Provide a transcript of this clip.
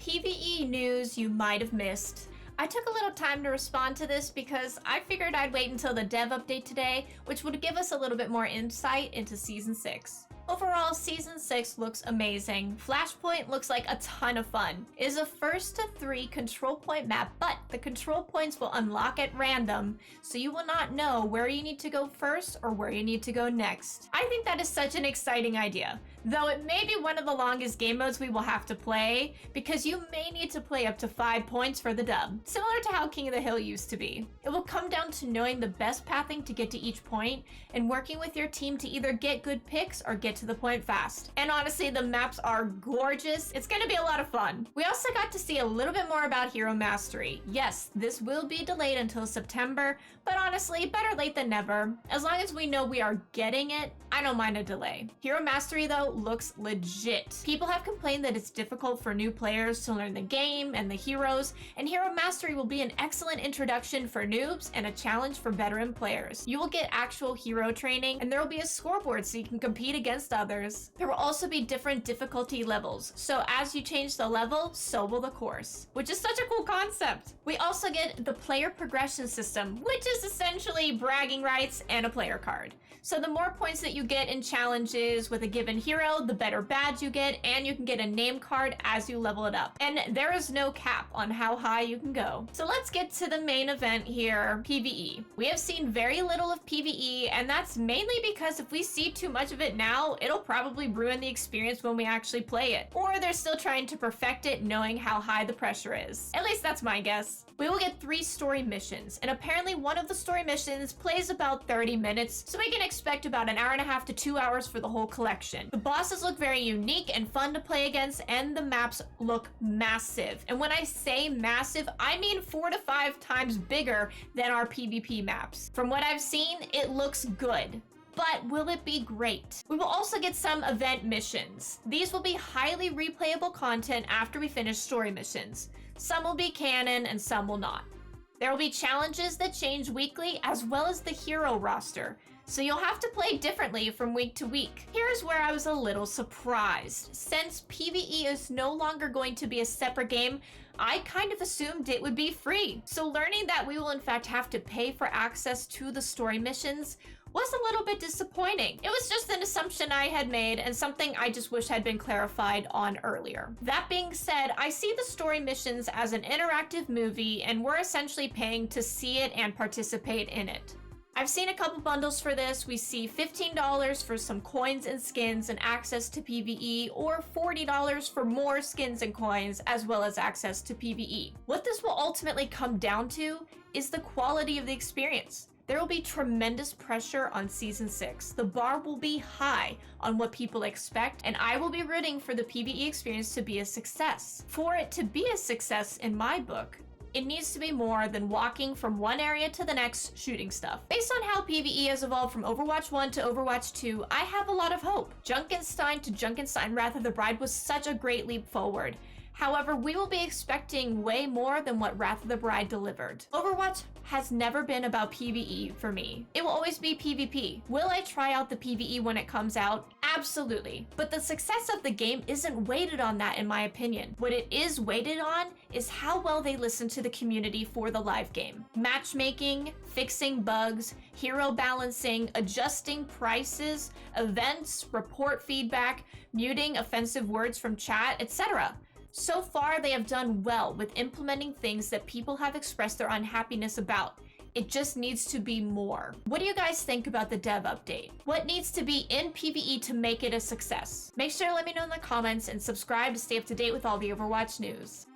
PvE news you might have missed. I took a little time to respond to this because I figured I'd wait until the dev update today, which would give us a little bit more insight into Season 6. Overall, Season 6 looks amazing. Flashpoint looks like a ton of fun. It is a first to 3 control point map, but the control points will unlock at random, so you will not know where you need to go first or where you need to go next. I think that is such an exciting idea, though it may be one of the longest game modes we will have to play, because you may need to play up to 5 points for the dub, similar to how King of the Hill used to be. It will come down to knowing the best pathing to get to each point, and working with your team to either get good picks or get to the point fast. And honestly, the maps are gorgeous. It's gonna be a lot of fun. We also got to see a little bit more about Hero Mastery. Yes, this will be delayed until September, but honestly, better late than never. As long as we know we are getting it, I don't mind a delay. Hero Mastery, though, looks legit. People have complained that it's difficult for new players to learn the game and the heroes, and Hero Mastery will be an excellent introduction for noobs and a challenge for veteran players. You will get actual hero training, and there will be a scoreboard so you can compete against others. There will also be different difficulty levels, so as you change the level, so will the course, which is such a cool concept. We also get the player progression system, which is essentially bragging rights and a player card. So the more points that you get in challenges with a given hero, the better badge you get, and you can get a name card as you level it up. And there is no cap on how high you can go. So let's get to the main event here, PvE. We have seen very little of PvE, and that's mainly because if we see too much of it now, it'll probably ruin the experience when we actually play it. Or they're still trying to perfect it knowing how high the pressure is. At least that's my guess. We will get 3 story missions, and apparently one of the story missions plays about 30 minutes, so we can expect about an hour and a half to 2 hours for the whole collection. The bosses look very unique and fun to play against, and the maps look massive. And when I say massive, I mean 4 to 5 times bigger than our PvP maps. From what I've seen, it looks good. But will it be great? We will also get some event missions. These will be highly replayable content after we finish story missions. Some will be canon and some will not. There will be challenges that change weekly, as well as the hero roster, so you'll have to play differently from week to week. Here's where I was a little surprised. Since PvE is no longer going to be a separate game, I kind of assumed it would be free. So learning that we will in fact have to pay for access to the story missions was a little bit disappointing. It was just an assumption I had made and something I just wish had been clarified on earlier. That being said, I see the story missions as an interactive movie, and we're essentially paying to see it and participate in it. I've seen a couple bundles for this. We see $15 for some coins and skins and access to PvE, or $40 for more skins and coins as well as access to PvE. What this will ultimately come down to is the quality of the experience. There will be tremendous pressure on Season 6. The bar will be high on what people expect, and I will be rooting for the PvE experience to be a success. For it to be a success in my book, it needs to be more than walking from one area to the next shooting stuff. Based on how PvE has evolved from Overwatch 1 to Overwatch 2, I have a lot of hope. Junkenstein to Junkenstein Wrath of the Bride was such a great leap forward. However, we will be expecting way more than what Wrath of the Bride delivered. Overwatch has never been about PvE for me. It will always be PvP. Will I try out the PvE when it comes out? Absolutely. But the success of the game isn't weighted on that, in my opinion. What it is weighted on is how well they listen to the community for the live game. Matchmaking, fixing bugs, hero balancing, adjusting prices, events, report feedback, muting offensive words from chat, etc. So far, they have done well with implementing things that people have expressed their unhappiness about. It just needs to be more. What do you guys think about the dev update? What needs to be in PvE to make it a success? Make sure to let me know in the comments and subscribe to stay up to date with all the Overwatch news.